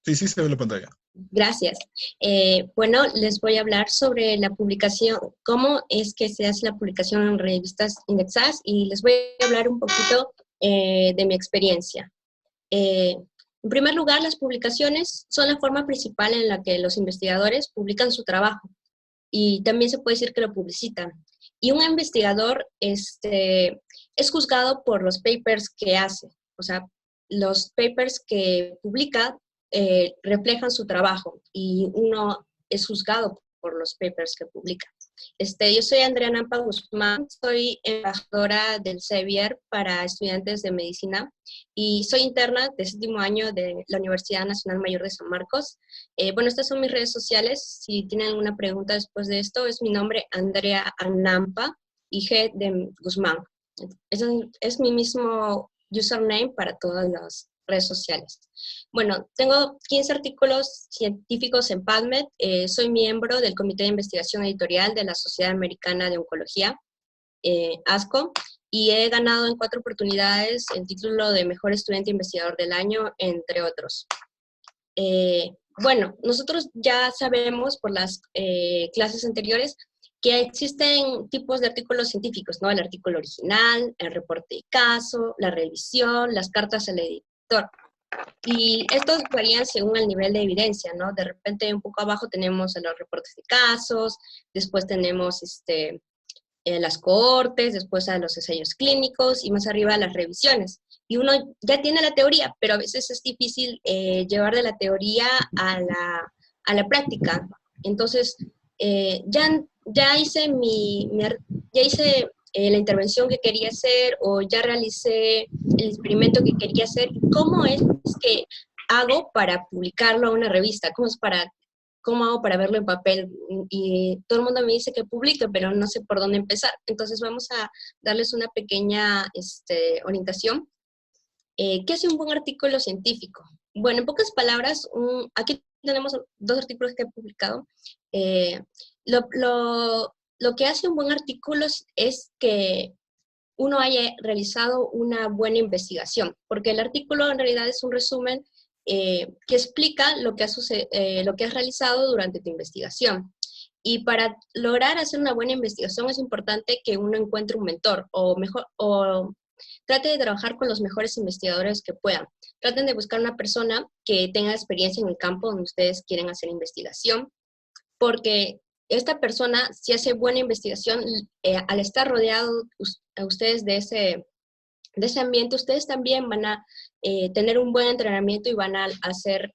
Sí, sí se ve la pantalla. Gracias. Bueno, les voy a hablar sobre la publicación, cómo es que se hace la publicación en revistas indexadas y les voy a hablar un poquito de mi experiencia. En primer lugar, las publicaciones son la forma principal en la que los investigadores publican su trabajo y también se puede decir que lo publicitan. Y un investigador es juzgado por los papers que hace, o sea, los papers que publica reflejan su trabajo y uno es juzgado por los papers que publica. Yo soy Andrea Nampa Guzmán, soy embajadora del Sevier para estudiantes de medicina y soy interna de séptimo año de la Universidad Nacional Mayor de San Marcos. Bueno, estas son mis redes sociales. Si tienen alguna pregunta después de esto, es mi nombre, Andrea Nampa, y G de Guzmán. Es mi mismo username para todas las redes sociales. Bueno, tengo 15 artículos científicos en PubMed, soy miembro del Comité de Investigación Editorial de la Sociedad Americana de Oncología, ASCO, y he ganado en 4 oportunidades el título de Mejor Estudiante Investigador del Año, entre otros. Bueno, nosotros ya sabemos por las clases anteriores que existen tipos de artículos científicos, ¿no? El artículo original, el reporte de caso, la revisión, las cartas al editor. Y estos varían según el nivel de evidencia, ¿no? De repente un poco abajo tenemos los reportes de casos, después tenemos las cohortes, después a los ensayos clínicos y más arriba las revisiones. Y uno ya tiene la teoría, pero a veces es difícil llevar de la teoría a la práctica. Entonces, ya hice, ya hice la intervención que quería hacer o ya realicé el experimento que quería hacer. ¿Cómo es que hago para publicarlo a una revista? ¿Cómo hago para verlo en papel? Y todo el mundo me dice que publique, pero no sé por dónde empezar. Entonces vamos a darles una pequeña orientación. ¿Qué hace un buen artículo científico? Bueno, en pocas palabras, aquí tenemos 2 artículos que he publicado. Eh, lo que hace un buen artículo es que uno haya realizado una buena investigación, porque el artículo en realidad es un resumen que explica lo que has realizado durante tu investigación. Y para lograr hacer una buena investigación es importante que uno encuentre un mentor, o trate de trabajar con los mejores investigadores que puedan. Traten de buscar una persona que tenga experiencia en el campo donde ustedes quieren hacer investigación, porque esta persona, si hace buena investigación, al estar rodeado a ustedes de ese ambiente, ustedes también van a tener un buen entrenamiento y van a hacer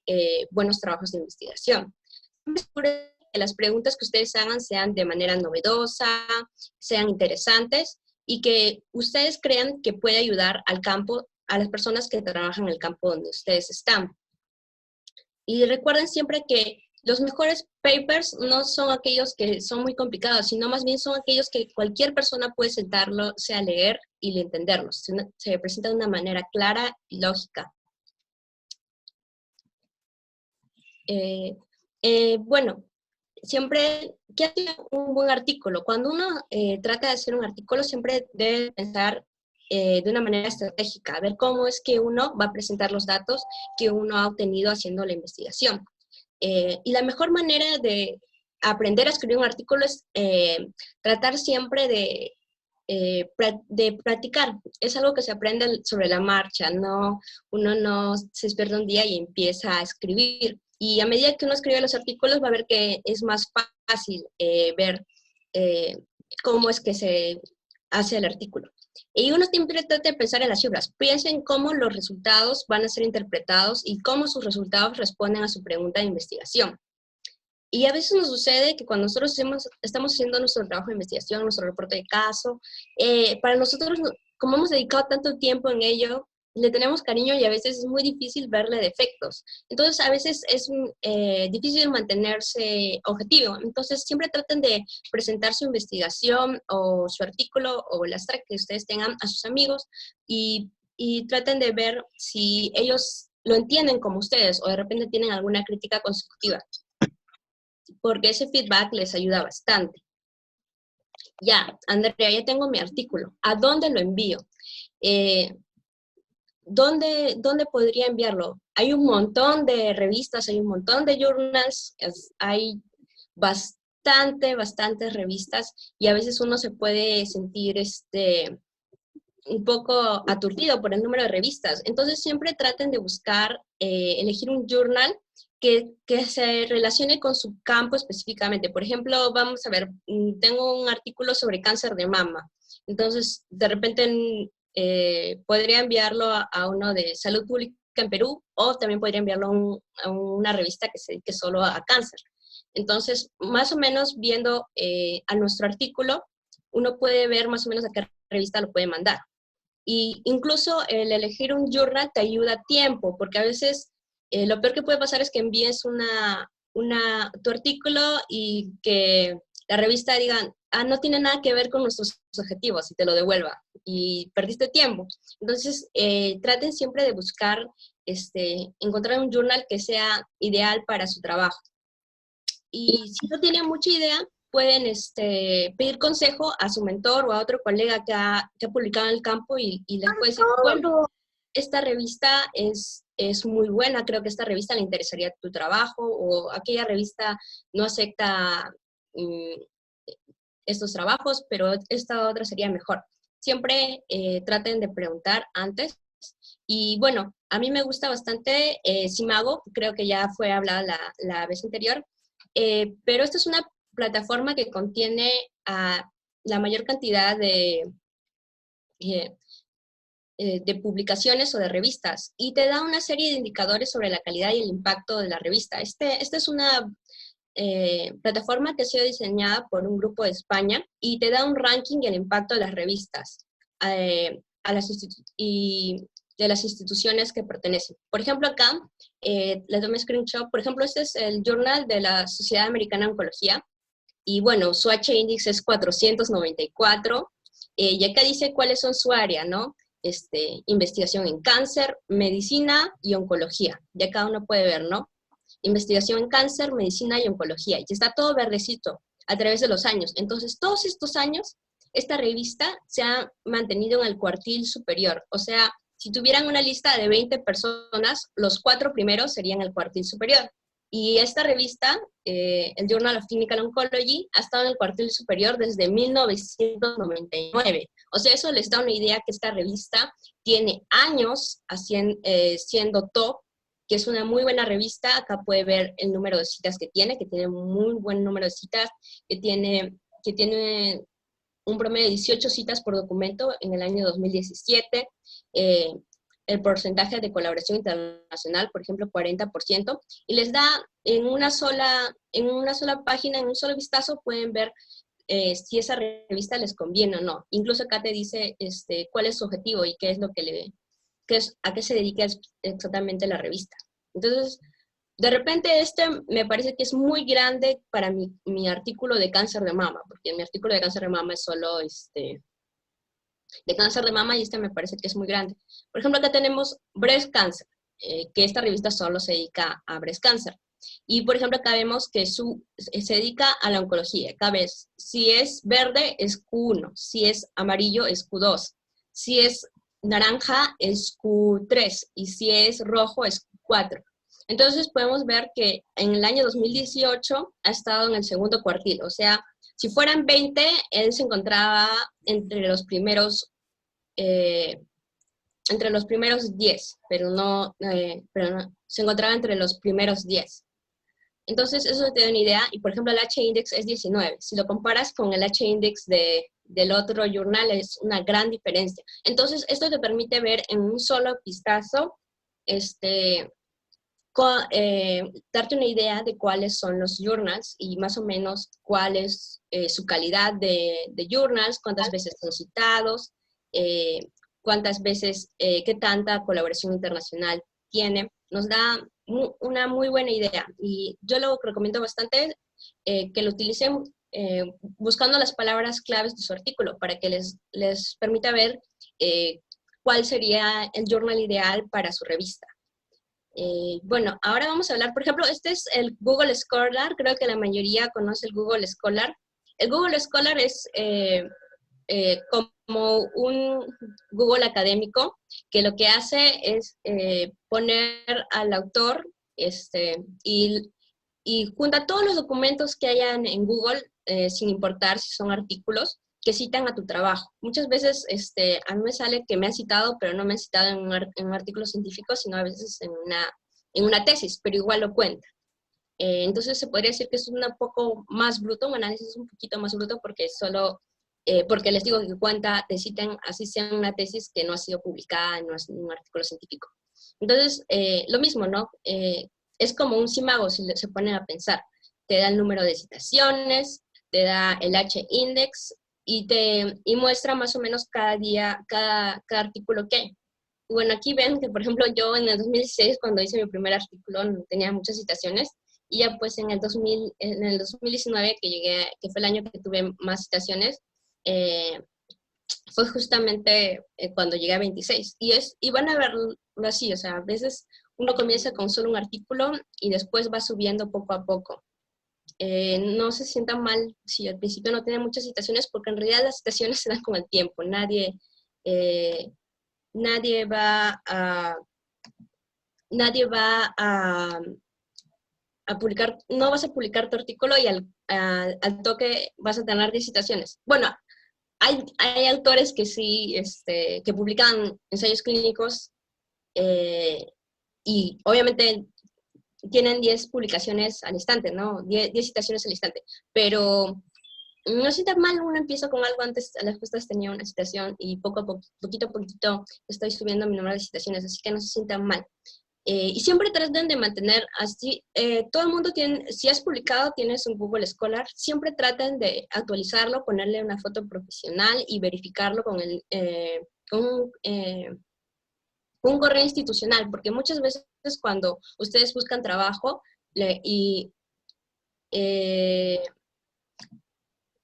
buenos trabajos de investigación. Que las preguntas que ustedes hagan sean de manera novedosa, sean interesantes y que ustedes crean que puede ayudar al campo, a las personas que trabajan en el campo donde ustedes están. Y recuerden siempre que los mejores papers no son aquellos que son muy complicados, sino más bien son aquellos que cualquier persona puede sentarse a leer y entenderlos. Se presenta de una manera clara y lógica. Bueno, siempre, ¿qué hace un buen artículo? Cuando uno trata de hacer un artículo, siempre debe pensar de una manera estratégica, a ver cómo es que uno va a presentar los datos que uno ha obtenido haciendo la investigación. Y la mejor manera de aprender a escribir un artículo es tratar siempre de practicar. Es algo que se aprende sobre la marcha, ¿no? Uno no se despierta un día y empieza a escribir. Y a medida que uno escribe los artículos va a ver que es más fácil ver cómo es que se hace el artículo. Y uno siempre trata de pensar en las cifras. Piensen cómo los resultados van a ser interpretados y cómo sus resultados responden a su pregunta de investigación. Y a veces nos sucede que cuando nosotros estamos haciendo nuestro trabajo de investigación, nuestro reporte de caso, para nosotros, como hemos dedicado tanto tiempo en ello, le tenemos cariño y a veces es muy difícil verle defectos. Entonces, a veces es difícil mantenerse objetivo. Entonces, siempre traten de presentar su investigación o su artículo o el abstract que ustedes tengan a sus amigos y traten de ver si ellos lo entienden como ustedes o de repente tienen alguna crítica constructiva, porque ese feedback les ayuda bastante. Ya, Andrea, ya tengo mi artículo. ¿A dónde lo envío? ¿dónde podría enviarlo? Hay un montón de revistas, hay un montón de journals, hay bastantes revistas y a veces uno se puede sentir un poco aturdido por el número de revistas. Entonces siempre traten de buscar, elegir un journal que se relacione con su campo específicamente. Por ejemplo, vamos a ver, tengo un artículo sobre cáncer de mama. Entonces, de repente podría enviarlo a uno de salud pública en Perú o también podría enviarlo a una revista que se dedique solo a cáncer. Entonces, más o menos viendo a nuestro artículo, uno puede ver más o menos a qué revista lo puede mandar. Y incluso el elegir un journal te ayuda a tiempo, porque a veces lo peor que puede pasar es que envíes tu artículo y que la revista diga, no tiene nada que ver con nuestros objetivos y te lo devuelva. Y perdiste tiempo. Entonces, traten siempre de buscar, encontrar un journal que sea ideal para su trabajo. Y si no tienen mucha idea, pueden pedir consejo a su mentor o a otro colega que ha publicado en el campo y les puede decir, bueno, esta revista es muy buena, creo que esta revista le interesaría tu trabajo, o aquella revista no acepta estos trabajos, pero esta otra sería mejor. Siempre traten de preguntar antes. Y bueno, a mí me gusta bastante Simago, creo que ya fue hablada la vez anterior, pero esta es una plataforma que contiene la mayor cantidad de publicaciones o de revistas y te da una serie de indicadores sobre la calidad y el impacto de la revista. Esta es una plataforma que ha sido diseñada por un grupo de España y te da un ranking y el impacto de las revistas y de las instituciones que pertenecen. Por ejemplo, acá, les doy un screenshot. Por ejemplo, este es el Journal de la Sociedad Americana de Oncología. Y bueno, su H-index es 494. Y acá dice cuáles son su área, ¿no? Investigación en cáncer, medicina y oncología. Ya cada uno puede ver, ¿no? Investigación en cáncer, medicina y oncología. Y está todo verdecito a través de los años. Entonces, todos estos años, esta revista se ha mantenido en el cuartil superior. O sea, si tuvieran una lista de 20 personas, los 4 primeros serían el cuartil superior. Y esta revista, el Journal of Clinical Oncology, ha estado en el cuartil superior desde 1999. O sea, eso les da una idea que esta revista tiene años siendo top, que es una muy buena revista. Acá puede ver el número de citas que tiene muy buen número de citas, que tiene un promedio de 18 citas por documento en el año 2017. El porcentaje de colaboración internacional, por ejemplo, 40%, y les da en una sola página, en un solo vistazo, pueden ver si esa revista les conviene o no. Incluso acá te dice cuál es su objetivo y qué es lo que a qué se dedica exactamente la revista. Entonces, de repente me parece que es muy grande para mi artículo de cáncer de mama, porque mi artículo de cáncer de mama es solo de cáncer de mama y me parece que es muy grande. Por ejemplo, acá tenemos breast cancer, que esta revista solo se dedica a breast cancer. Y por ejemplo, acá vemos que se dedica a la oncología. Acá ves, si es verde es Q1, si es amarillo es Q2, si es naranja es Q3 y si es rojo es Q4. Entonces podemos ver que en el año 2018 ha estado en el segundo cuartil, o sea, si fueran 20, él se encontraba entre los primeros 10, pero no, se encontraba entre los primeros 10. Entonces, eso te da una idea. Y, por ejemplo, el H-index es 19. Si lo comparas con el H-index del otro journal, es una gran diferencia. Entonces, esto te permite ver en un solo vistazo, darte una idea de cuáles son los journals y más o menos cuál es su calidad de journals, cuántas veces son citados, cuántas veces, qué tanta colaboración internacional tiene. Nos da una muy buena idea y yo lo recomiendo bastante que lo utilicen buscando las palabras claves de su artículo para que les permita ver cuál sería el journal ideal para su revista. Bueno, ahora vamos a hablar, por ejemplo, este es el Google Scholar, creo que la mayoría conoce el Google Scholar. El Google Scholar es como un Google académico, que lo que hace es poner al autor y junta todos los documentos que hayan en Google, sin importar si son artículos, que citan a tu trabajo. Muchas veces a mí me sale que me han citado, pero no me han citado en un artículo científico, sino a veces en una tesis, pero igual lo cuenta. Entonces se podría decir que es un poco más bruto, un análisis un poquito más bruto, porque porque les digo que cuenta, te citan, así sea una tesis que no ha sido publicada en un artículo científico. Entonces, lo mismo, ¿no? Es como un simago si se ponen a pensar. Te da el número de citaciones, te da el H-index y muestra más o menos cada día, cada artículo que hay. Y bueno, aquí ven que, por ejemplo, yo en el 2016, cuando hice mi primer artículo, no tenía muchas citaciones, y ya pues en el 2019, que fue el año que tuve más citaciones, fue justamente cuando llegué a 26. Y van a verlo así, o sea, a veces uno comienza con solo un artículo y después va subiendo poco a poco. No se sienta mal si al principio no tiene muchas citaciones, porque en realidad las citaciones se dan con el tiempo. Eh, nadie va a, nadie va a publicar, no vas a publicar tu artículo y al toque vas a tener 10 citaciones. Bueno, hay autores que sí, que publican ensayos clínicos y obviamente tienen 10 publicaciones al instante, ¿no? 10 citaciones al instante, pero no sienta mal, uno empieza con algo. Antes a las justas tenía una citación y poquito a poquito estoy subiendo mi número de citaciones, así que no se sientan mal. Y siempre traten de mantener así, todo el mundo tiene, si has publicado, tienes un Google Scholar, siempre traten de actualizarlo, ponerle una foto profesional y verificarlo con un correo institucional, porque muchas veces cuando ustedes buscan trabajo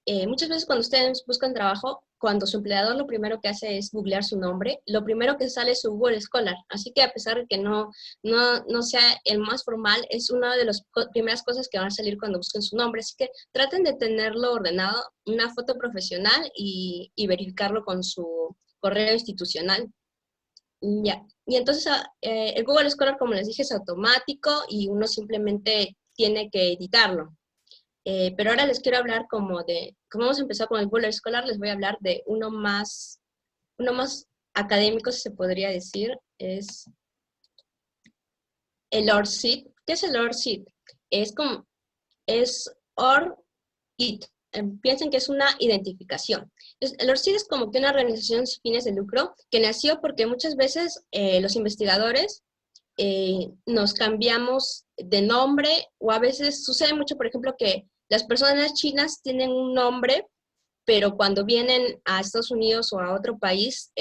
eh, muchas veces cuando ustedes buscan trabajo, cuando su empleador lo primero que hace es googlear su nombre, lo primero que sale es su Google Scholar. Así que a pesar de que no sea el más formal, es una de las primeras cosas que van a salir cuando busquen su nombre. Así que traten de tenerlo ordenado, una foto profesional y verificarlo con su correo institucional. Ya. Y entonces el Google Scholar, como les dije, es automático y uno simplemente tiene que editarlo. Pero ahora les quiero hablar como hemos empezado con el Google Scholar, les voy a hablar de uno más académico, si se podría decir, es el ORCID. ¿Qué es el ORCID? Es OR-IT. Piensen que es una identificación. Entonces, el ORCID es como que una organización sin fines de lucro que nació porque muchas veces los investigadores nos cambiamos de nombre, o a veces sucede mucho, por ejemplo, que las personas chinas tienen un nombre, pero cuando vienen a Estados Unidos o a otro país,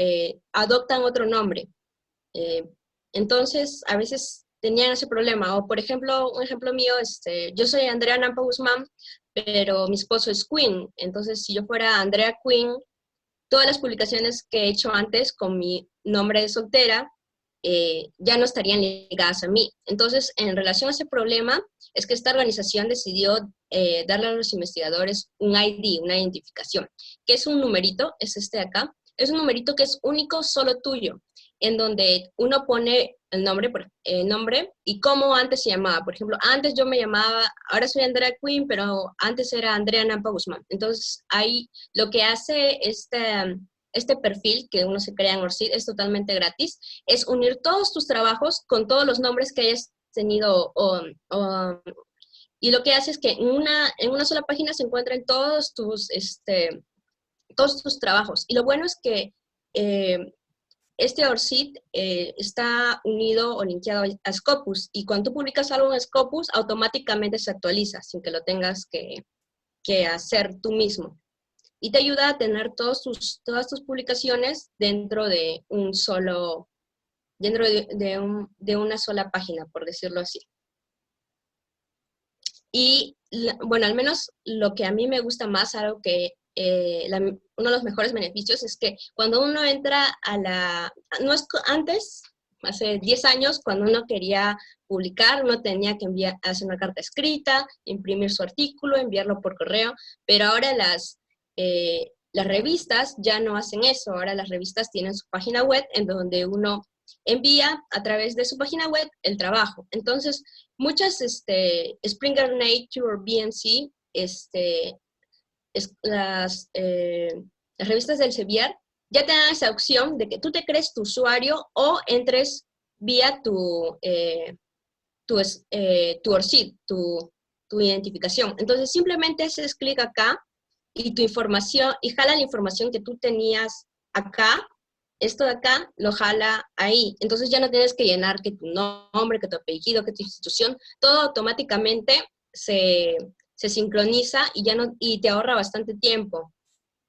adoptan otro nombre. Eh, entonces, a veces tenían ese problema. O, por ejemplo, un ejemplo mío, yo soy Andrea Nampa Guzmán, pero mi esposo es Quinn. Entonces, si yo fuera Andrea Quinn, todas las publicaciones que he hecho antes con mi nombre de soltera ya no estarían ligadas a mí. Entonces, en relación a ese problema, es que esta organización decidió darle a los investigadores un ID, una identificación, que es un numerito, es este de acá, es un numerito que es único, solo tuyo, en donde uno pone el nombre y cómo antes se llamaba. Por ejemplo, antes yo me llamaba, ahora soy Andrea Quinn, pero antes era Andrea Nampa Guzmán. Entonces, ahí lo que hace este perfil que uno se crea en ORCID es totalmente gratis, es unir todos tus trabajos con todos los nombres que hayas tenido y lo que hace es que en una sola página se encuentran todos tus trabajos. Y lo bueno es que este ORCID está unido o linkeado a Scopus, y cuando tú publicas algo en Scopus, automáticamente se actualiza sin que lo tengas que hacer tú mismo. Y te ayuda a tener todas tus publicaciones dentro de de una sola página, por decirlo así. Y bueno, al menos lo que a mí me gusta más, algo que uno de los mejores beneficios es que cuando uno entra no es antes, hace 10 años, cuando uno quería publicar, uno tenía que hacer una carta escrita, imprimir su artículo, enviarlo por correo, pero ahora Las revistas ya no hacen eso, ahora las revistas tienen su página web en donde uno envía a través de su página web el trabajo. Entonces, muchas Springer Nature o BNC, las revistas del CEBIAR, ya te dan esa opción de que tú te crees tu usuario o entres vía tu ORCID, tu identificación. Entonces, simplemente haces clic acá y tu información, y jala la información que tú tenías acá, esto de acá lo jala ahí. Entonces ya no tienes que llenar que tu nombre, que tu apellido, que tu institución, todo automáticamente se sincroniza y ya no, y te ahorra bastante tiempo.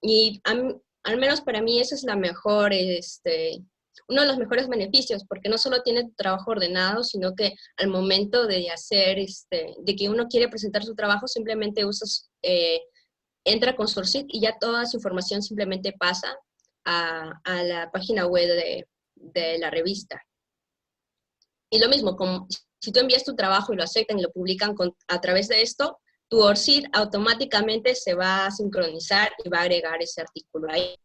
Y al menos para mí esa es la mejor, uno de los mejores beneficios, porque no solo tiene tu trabajo ordenado, sino que al momento de hacer, de que uno quiere presentar su trabajo, simplemente usas, entra con Sourcit y ya toda su información simplemente pasa a la página web de la revista. Y lo mismo, como si tú envías tu trabajo y lo aceptan y lo publican a través de esto, tu ORCID automáticamente se va a sincronizar y va a agregar ese artículo ahí.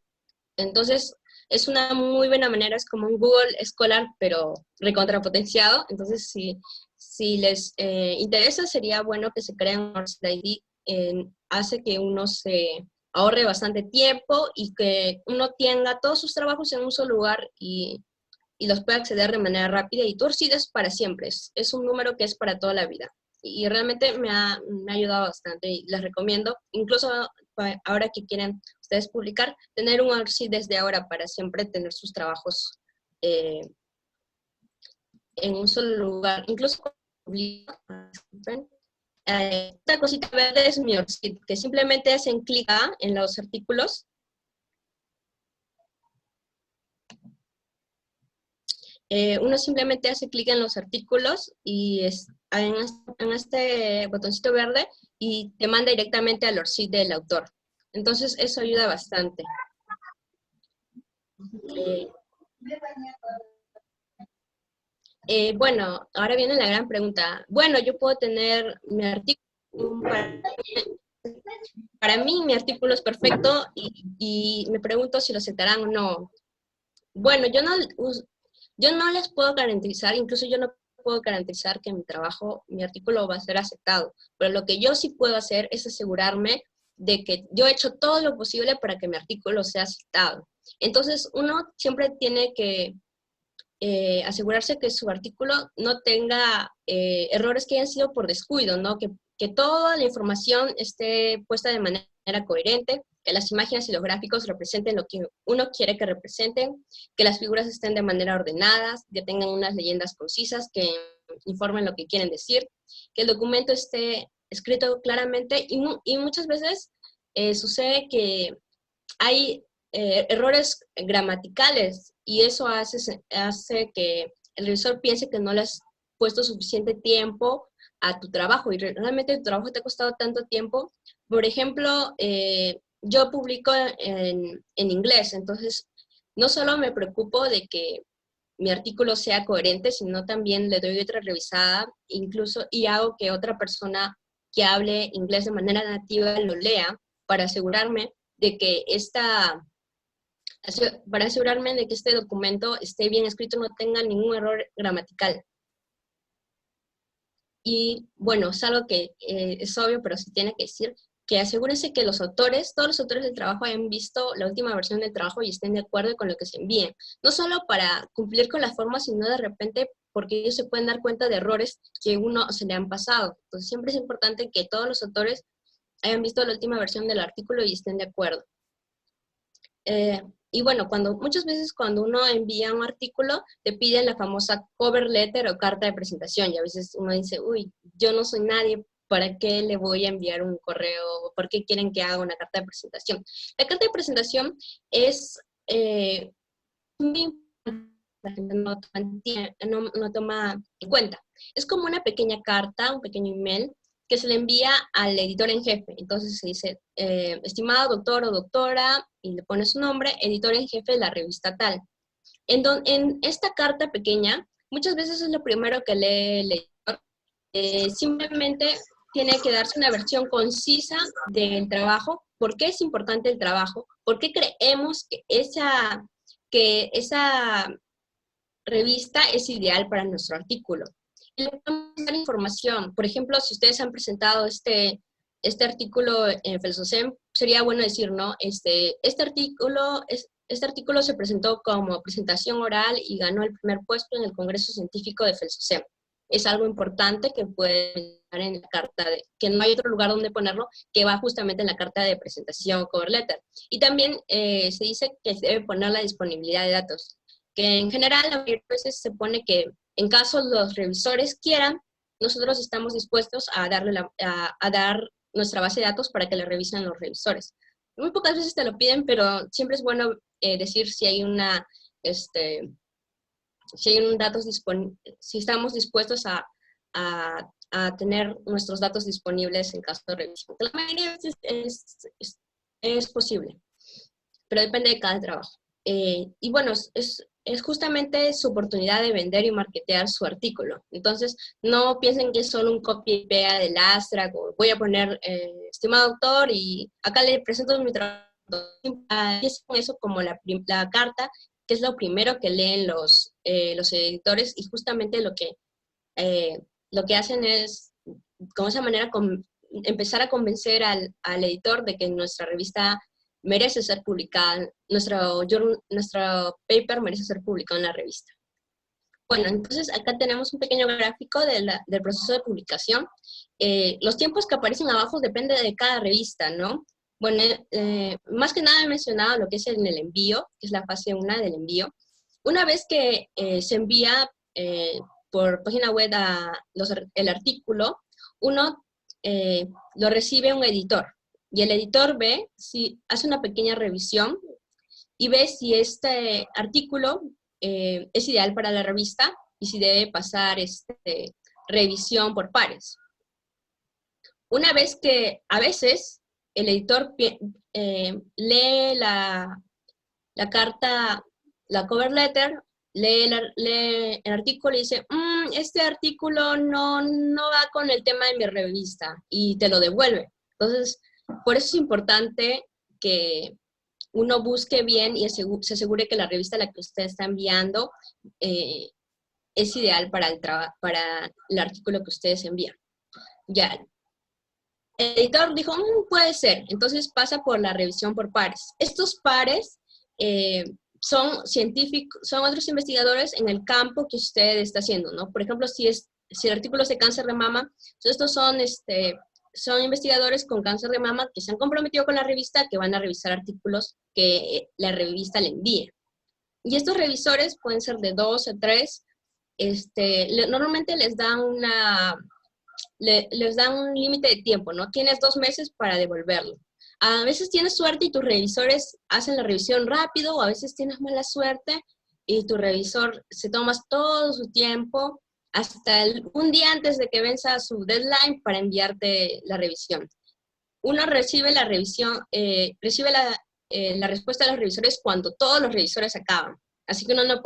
Entonces, es una muy buena manera, es como un Google Scholar, pero recontrapotenciado. Entonces, si les interesa, sería bueno que se creen un ORCID ID. Hace que uno se ahorre bastante tiempo y que uno tenga todos sus trabajos en un solo lugar y los pueda acceder de manera rápida. Y tu ORCID es para siempre, es un número que es para toda la vida. Y realmente me ha ayudado bastante y les recomiendo, incluso ahora que quieren ustedes publicar, tener un ORCID desde ahora para siempre tener sus trabajos en un solo lugar. Incluso esta cosita verde es mi ORCID, que simplemente hacen clic en los artículos. Uno simplemente hace clic en los artículos y en este botoncito verde y te manda directamente al ORCID del autor. Entonces eso ayuda bastante. Bueno, ahora viene la gran pregunta. Bueno, yo puedo tener mi artículo, para mí mi artículo es perfecto y me pregunto si lo aceptarán o no. Bueno, yo no les puedo garantizar, incluso yo no puedo garantizar que mi trabajo, mi artículo va a ser aceptado, pero lo que yo sí puedo hacer es asegurarme de que yo he hecho todo lo posible para que mi artículo sea aceptado. Entonces, uno siempre tiene que asegurarse que su artículo no tenga errores que hayan sido por descuido, ¿no? Que toda la información esté puesta de manera coherente, que las imágenes y los gráficos representen lo que uno quiere que representen, que las figuras estén de manera ordenadas, que tengan unas leyendas concisas, que informen lo que quieren decir, que el documento esté escrito claramente y muchas veces sucede que hay errores gramaticales y eso hace que el revisor piense que no le has puesto suficiente tiempo a tu trabajo y realmente tu trabajo te ha costado tanto tiempo. Por ejemplo, yo publico en inglés, entonces no solo me preocupo de que mi artículo sea coherente, sino también le doy otra revisada, incluso, y hago que otra persona que hable inglés de manera nativa lo lea para asegurarme de que para asegurarme de que este documento esté bien escrito, no tenga ningún error gramatical. Y bueno, es algo que es obvio, pero se tiene que decir, que asegúrense que todos los autores del trabajo hayan visto la última versión del trabajo y estén de acuerdo con lo que se envíen. No solo para cumplir con la forma, sino de repente porque ellos se pueden dar cuenta de errores que uno se le han pasado. Entonces siempre es importante que todos los autores hayan visto la última versión del artículo y estén de acuerdo. Y bueno, muchas veces cuando uno envía un artículo, te piden la famosa cover letter o carta de presentación, y a veces uno dice, uy, yo no soy nadie, ¿para qué le voy a enviar un correo? ¿Por qué quieren que haga una carta de presentación? La carta de presentación es muy importante, la gente no toma en cuenta. Es como una pequeña carta, un pequeño email, que se le envía al editor en jefe. Entonces se dice, estimado doctor o doctora, y le pone su nombre, editor en jefe de la revista tal. En esta carta pequeña, muchas veces es lo primero que lee el editor. Simplemente tiene que darse una versión concisa del trabajo por qué es importante el trabajo, por qué creemos que esa revista es ideal para nuestro artículo. Y le podemos dar información. Por ejemplo, si ustedes han presentado este artículo en Felsocem, sería bueno decir, ¿no? Este artículo se presentó como presentación oral y ganó el primer puesto en el Congreso Científico de Felsocem. Es algo importante que puede estar en la carta, que no hay otro lugar donde ponerlo, que va justamente en la carta de presentación, cover letter. Y también se dice que se debe poner la disponibilidad de datos, que en general a veces se pone que en caso los revisores quieran, nosotros estamos dispuestos a dar nuestra base de datos para que la revisen los revisores. Muy pocas veces te lo piden, pero siempre es bueno decir si hay si estamos dispuestos a tener nuestros datos disponibles en caso de revisión. La mayoría de veces es posible, pero depende de cada trabajo. Y bueno, es justamente su oportunidad de vender y marketear su artículo. Entonces, no piensen que es solo un copia y pega del Astra, voy a poner, estimado autor, y acá le presento mi trabajo. Es eso como la carta, que es lo primero que leen los editores, y justamente lo que hacen es, con esa manera, empezar a convencer al editor de que nuestra revista merece ser publicada, nuestro paper merece ser publicado en la revista. Bueno, entonces acá tenemos un pequeño gráfico del proceso de publicación. Los tiempos que aparecen abajo dependen de cada revista, ¿no? Bueno, más que nada he mencionado lo que es en el envío, que es la fase 1 del envío. Una vez que se envía por página web el artículo, uno lo recibe un editor. Y el editor hace una pequeña revisión y ve si este artículo es ideal para la revista y si debe pasar revisión por pares. Una vez que, a veces, el editor lee la carta, la cover letter, lee el artículo y dice, este artículo no va con el tema de mi revista, y te lo devuelve. Entonces, por eso es importante que uno busque bien y se asegure que la revista a la que usted está enviando es ideal para el artículo que ustedes envían. Ya, el editor dijo, puede ser, entonces pasa por la revisión por pares. Estos pares son científicos, son otros investigadores en el campo que usted está haciendo, ¿no? Por ejemplo, si el artículo es de cáncer de mama, estos son investigadores con cáncer de mama que se han comprometido con la revista, que van a revisar artículos que la revista le envíe. Y estos revisores pueden ser de 2 a 3. Normalmente les dan un límite de tiempo, ¿no? Tienes 2 meses para devolverlo. A veces tienes suerte y tus revisores hacen la revisión rápido, o a veces tienes mala suerte y tu revisor se toma todo su tiempo hasta un día antes de que venza su deadline para enviarte la revisión. Uno recibe la revisión, recibe la respuesta de los revisores cuando todos los revisores acaban. Así que uno no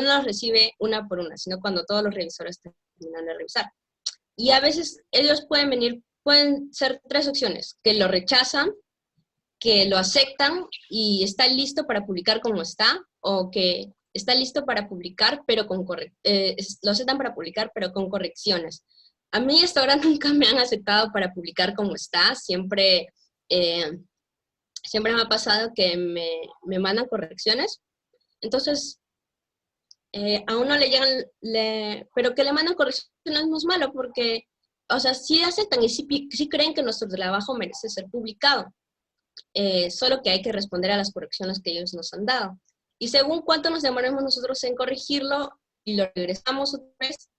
los recibe una por una, sino cuando todos los revisores terminan de revisar. Y a veces ellos pueden ser 3 opciones: que lo rechazan, que lo aceptan y está listo para publicar como está, o que está listo para publicar, pero lo aceptan para publicar, pero con correcciones. A mí hasta ahora nunca me han aceptado para publicar como está. Siempre me ha pasado que me mandan correcciones. Entonces, a uno le llegan, pero que le mandan correcciones no es malo, porque, o sea, sí aceptan y sí creen que nuestro trabajo merece ser publicado. Solo que hay que responder a las correcciones que ellos nos han dado. Y según cuánto nos demoremos nosotros en corregirlo y lo regresamos otra vez,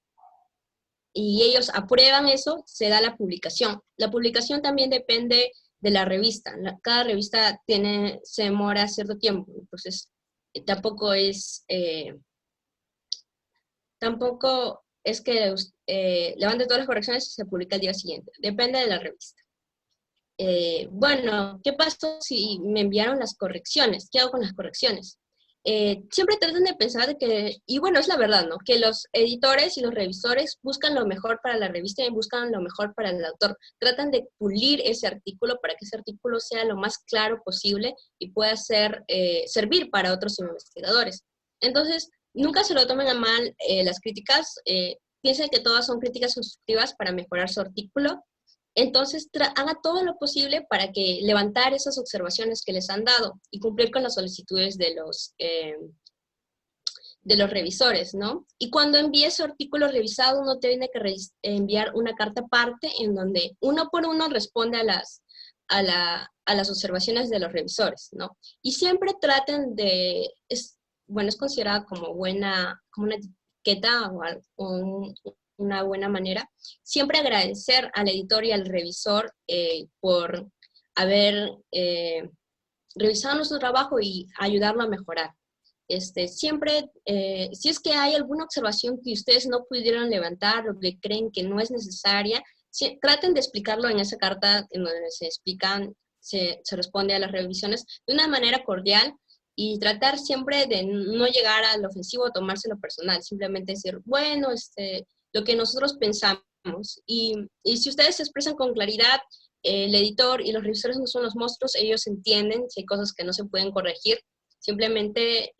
y ellos aprueban eso, se da la publicación. La publicación también depende de la revista. Cada revista se demora cierto tiempo, entonces tampoco es que levante todas las correcciones y se publica el día siguiente. Depende de la revista. Bueno, ¿qué pasó si me enviaron las correcciones? ¿Qué hago con las correcciones? siempre tratan de pensar que, y bueno, es la verdad, ¿no? Que los editores y los revisores buscan lo mejor para la revista y buscan lo mejor para el autor. Tratan de pulir ese artículo para que ese artículo sea lo más claro posible y pueda servir para otros investigadores. Entonces, nunca se lo tomen a mal las críticas, piensen que todas son críticas constructivas para mejorar su artículo. Entonces, haga todo lo posible para que levantar esas observaciones que les han dado y cumplir con las solicitudes de los revisores, ¿no? Y cuando envíe su artículo revisado, uno tiene que enviar una carta aparte en donde uno por uno responde a las observaciones de los revisores, ¿no? Y siempre traten de, bueno, es considerada como buena, como una etiqueta o una buena manera, siempre agradecer al editor y al revisor por haber revisado nuestro trabajo y ayudarlo a mejorar. Siempre, si es que hay alguna observación que ustedes no pudieron levantar o que creen que no es necesaria, traten de explicarlo en esa carta en donde se explican, se responde a las revisiones de una manera cordial y tratar siempre de no llegar al ofensivo o tomárselo personal, simplemente decir, bueno, lo que nosotros pensamos. Y si ustedes se expresan con claridad, el editor y los revisores no son los monstruos, ellos entienden si hay cosas que no se pueden corregir. Simplemente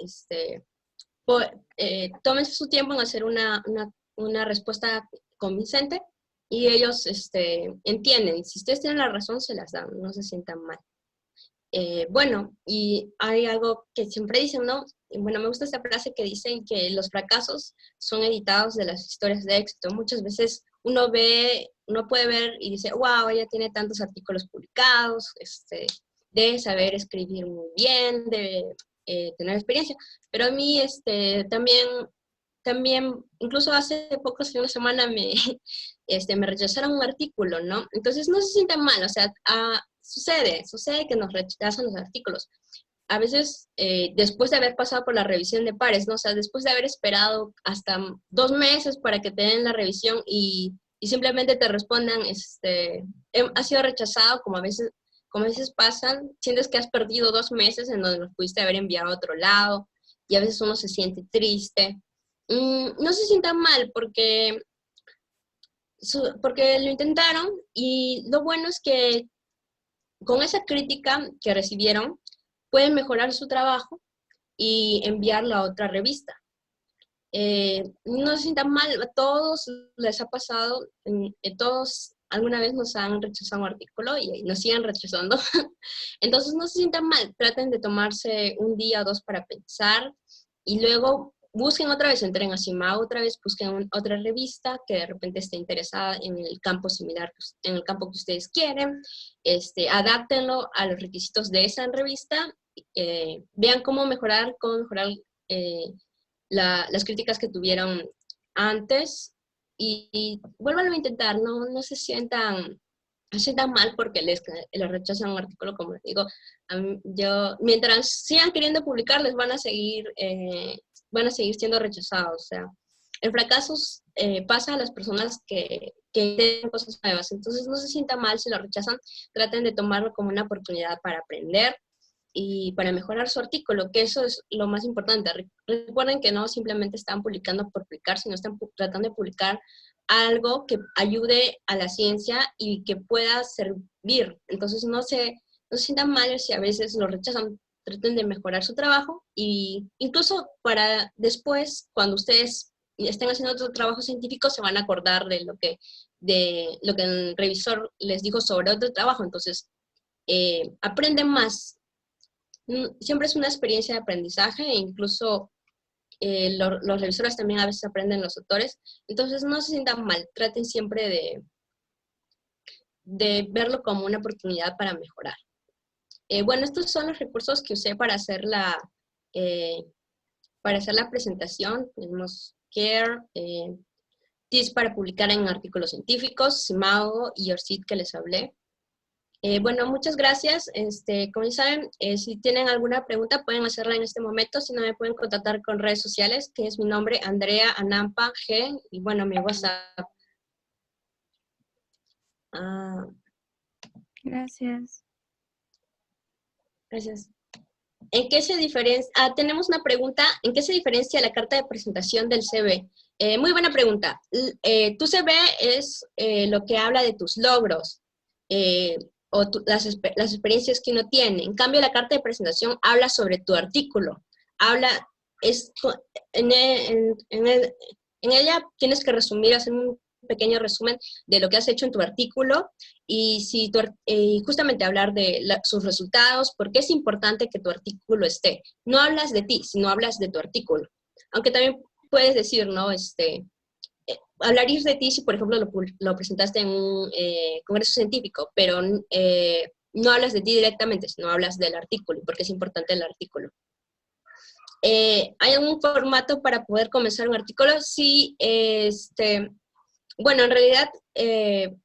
tómense su tiempo en hacer una respuesta convincente y ellos entienden. Si ustedes tienen la razón, se las dan, no se sientan mal. Bueno, y hay algo que siempre dicen, ¿no? Bueno, me gusta esta frase que dicen que los fracasos son editados de las historias de éxito. Muchas veces uno puede ver y dice, wow, ella tiene tantos artículos publicados, debe saber escribir muy bien, debe tener experiencia. Pero a mí también, incluso hace poco, hace una semana, me rechazaron un artículo, ¿no? Entonces no se sientan mal, o sea, sucede que nos rechazan los artículos. A veces, después de haber pasado por la revisión de pares, ¿no? O sea, después de haber esperado hasta 2 meses para que te den la revisión y simplemente te respondan, ha sido rechazado, como a veces pasan, sientes que has perdido 2 meses en donde los pudiste haber enviado a otro lado, y a veces uno se siente triste. No se sientan mal porque lo intentaron, y lo bueno es que con esa crítica que recibieron, pueden mejorar su trabajo y enviarlo a otra revista. No se sientan mal, a todos les ha pasado, todos alguna vez nos han rechazado un artículo y nos siguen rechazando. Entonces no se sientan mal, traten de tomarse un día o 2 para pensar y luego busquen otra vez, entren a CIMAO otra vez, busquen otra revista que de repente esté interesada en el campo similar, en el campo que ustedes quieren, adáptenlo a los requisitos de esa revista, vean cómo mejorar las críticas que tuvieron antes y vuélvanlo a intentar, no se sientan mal porque les rechazan un artículo, como les digo. Mientras sigan queriendo publicar, les van a seguir siendo rechazados. O sea, el fracaso pasa a las personas que tienen cosas nuevas. Entonces, no se sientan mal si lo rechazan, traten de tomarlo como una oportunidad para aprender y para mejorar su artículo, que eso es lo más importante. Recuerden que no simplemente están publicando por publicar, sino están tratando de publicar algo que ayude a la ciencia y que pueda servir. Entonces no se sientan mal si a veces lo rechazan, traten de mejorar su trabajo y incluso para después, cuando ustedes estén haciendo otro trabajo científico, se van a acordar de lo que el revisor les dijo sobre otro trabajo. Entonces, aprenden más. Siempre es una experiencia de aprendizaje e incluso los revisores también a veces aprenden los autores. Entonces no se sientan mal, traten siempre de verlo como una oportunidad para mejorar. Bueno, estos son los recursos que usé para hacer la presentación. Tenemos CARE, tips para publicar en artículos científicos, CIMAO y ORCID que les hablé. Bueno, muchas gracias. Como ya saben, si tienen alguna pregunta pueden hacerla en este momento, si no me pueden contactar con redes sociales, que es mi nombre, Andrea Anampa G, y bueno, mi WhatsApp. Gracias. Gracias. ¿En qué se diferencia? Tenemos una pregunta. ¿En qué se diferencia la carta de presentación del CV? Muy buena pregunta. Tu CV es lo que habla de tus logros o las experiencias que uno tiene. En cambio, la carta de presentación habla sobre tu artículo. Habla, es, en, en ella tienes que resumir, hacer un pequeño resumen de lo que has hecho en tu artículo y si justamente hablar de sus resultados, porque es importante que tu artículo esté. No hablas de ti, sino hablas de tu artículo. Aunque también puedes decir, ¿no? Hablarías de ti si, por ejemplo, lo presentaste en un congreso científico, pero no hablas de ti directamente, sino hablas del artículo, porque es importante el artículo. ¿Hay algún formato para poder comenzar un artículo? Sí, bueno, en realidad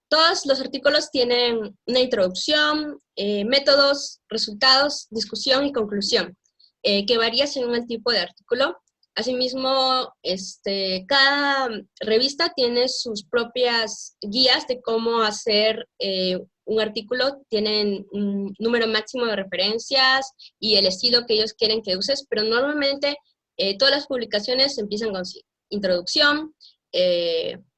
todos los artículos tienen una introducción, métodos, resultados, discusión y conclusión, que varía según el tipo de artículo. Asimismo, cada revista tiene sus propias guías de cómo hacer un artículo, tienen un número máximo de referencias y el estilo que ellos quieren que uses, pero normalmente todas las publicaciones empiezan con introducción,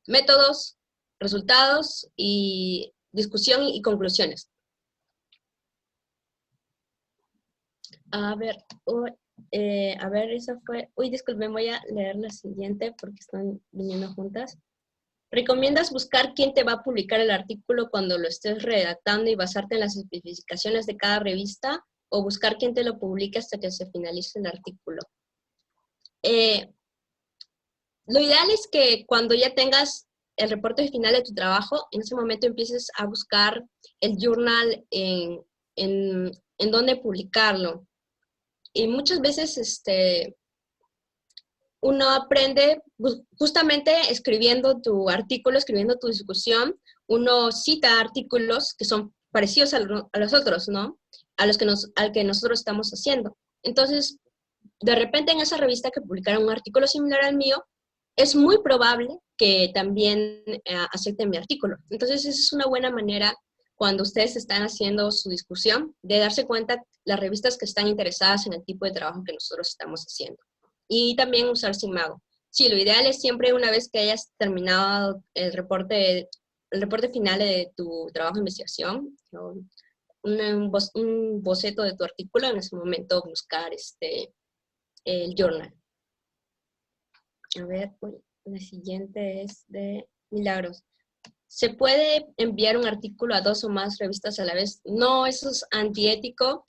métodos, resultados y discusión y conclusiones. A ver, esa fue... Uy, disculpen, voy a leer la siguiente porque están viniendo juntas. ¿Recomiendas buscar quién te va a publicar el artículo cuando lo estés redactando y basarte en las especificaciones de cada revista? ¿O buscar quién te lo publique hasta que se finalice el artículo? Lo ideal es que cuando ya tengas el reporte final de tu trabajo, en ese momento empieces a buscar el journal en dónde publicarlo. Y muchas veces uno aprende justamente escribiendo tu artículo, escribiendo tu discusión, uno cita artículos que son parecidos a los otros, ¿no? Al que nosotros estamos haciendo. Entonces, de repente en esa revista que publicaron un artículo similar al mío, es muy probable que también acepten mi artículo. Entonces, esa es una buena manera cuando ustedes están haciendo su discusión, de darse cuenta las revistas que están interesadas en el tipo de trabajo que nosotros estamos haciendo. Y también usar Simago. Sí, lo ideal es siempre una vez que hayas terminado el reporte final de tu trabajo de investigación, ¿no? Un boceto de tu artículo, en ese momento buscar el journal. A ver, la siguiente es de Milagros. ¿Se puede enviar un artículo a 2 o más revistas a la vez? No, eso es antiético.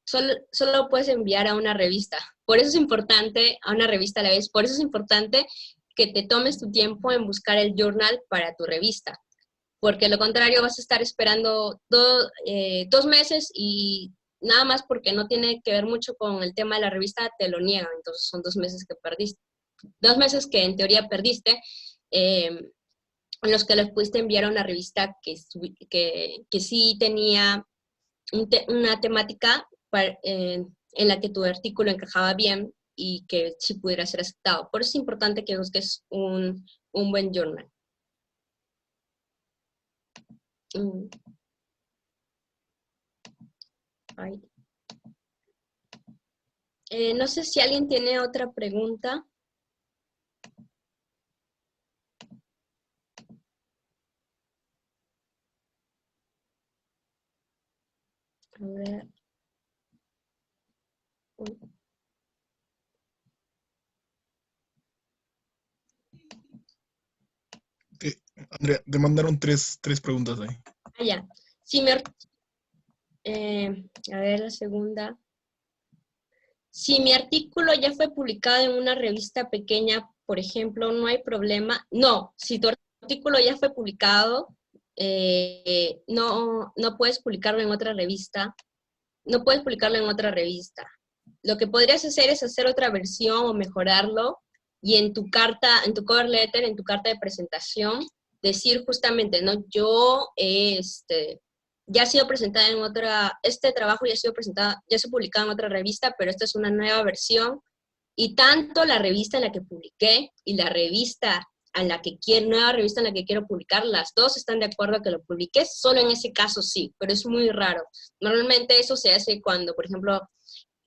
Solo puedes enviar a una revista. Por eso es importante, a una revista a la vez, por eso es importante que te tomes tu tiempo en buscar el journal para tu revista. Porque lo contrario vas a estar esperando 2 meses y nada más porque no tiene que ver mucho con el tema de la revista, te lo niegan. Entonces son 2 meses que perdiste. 2 meses que en teoría perdiste, en los que les pudiste enviar a una revista que sí tenía una temática en la que tu artículo encajaba bien y que sí pudiera ser aceptado. Por eso es importante que busques un buen journal. No sé si alguien tiene otra pregunta. A ver. Andrea, te mandaron tres preguntas ahí. Ah, ya. Si a ver, la segunda. Si mi artículo ya fue publicado en una revista pequeña, por ejemplo, no hay problema. No, si tu artículo ya fue publicado, no puedes publicarlo en otra revista. No puedes publicarlo en otra revista. Lo que podrías hacer es hacer otra versión o mejorarlo y en tu cover letter, en tu carta de presentación, decir justamente, ¿no? Yo, ya ha sido presentada en este trabajo ya ha sido presentado, ya se ha publicado en otra revista, pero esta es una nueva versión, y tanto la revista en la que publiqué y la revista nueva revista en la que quiero publicar, las dos están de acuerdo a que lo publiques, solo en ese caso sí, pero es muy raro. Normalmente eso se hace cuando, por ejemplo,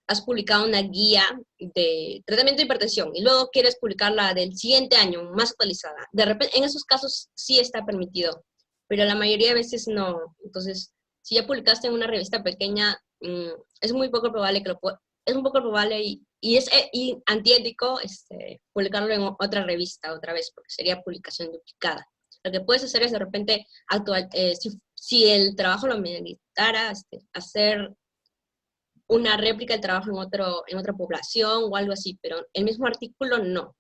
has publicado una guía de tratamiento de hipertensión y luego quieres publicarla del siguiente año, más actualizada. De repente, en esos casos sí está permitido, pero la mayoría de veces no. Entonces, si ya publicaste en una revista pequeña, es muy poco probable que es un poco probable y antiético publicarlo en otra revista otra vez, porque sería publicación duplicada. Lo que puedes hacer es de repente, si el trabajo lo meritara, hacer una réplica del trabajo en otra población o algo así, pero el mismo artículo no.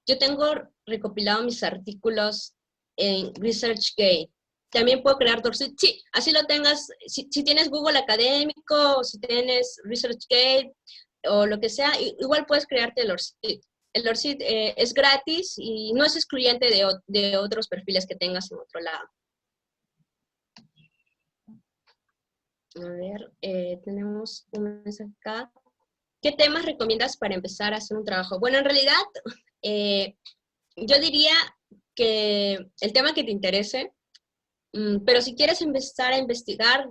Yo tengo recopilado mis artículos en ResearchGate. También puedo crear DORSIT. Sí, así lo tengas. Si tienes Google Académico, o si tienes ResearchGate, o lo que sea, igual puedes crearte el DORSIT. El DORSIT es gratis y no es excluyente de otros perfiles que tengas en otro lado. A ver, tenemos un mensaje acá. ¿Qué temas recomiendas para empezar a hacer un trabajo? Bueno, en realidad, yo diría que el tema que te interese, pero si quieres empezar a investigar,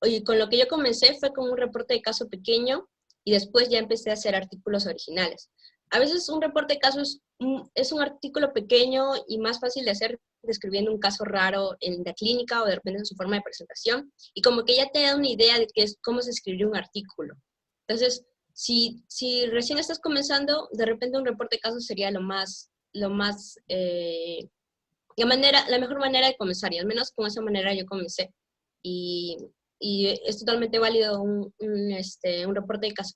y con lo que yo comencé fue con un reporte de caso pequeño y después ya empecé a hacer artículos originales. A veces un reporte de caso es un artículo pequeño y más fácil de hacer describiendo un caso raro en la clínica o de repente en su forma de presentación, y como que ya te da una idea de cómo se escribiría un artículo. Entonces, si recién estás comenzando, de repente un reporte de caso sería la mejor manera de comenzar, y al menos con esa manera yo comencé. Y es totalmente válido un reporte de caso.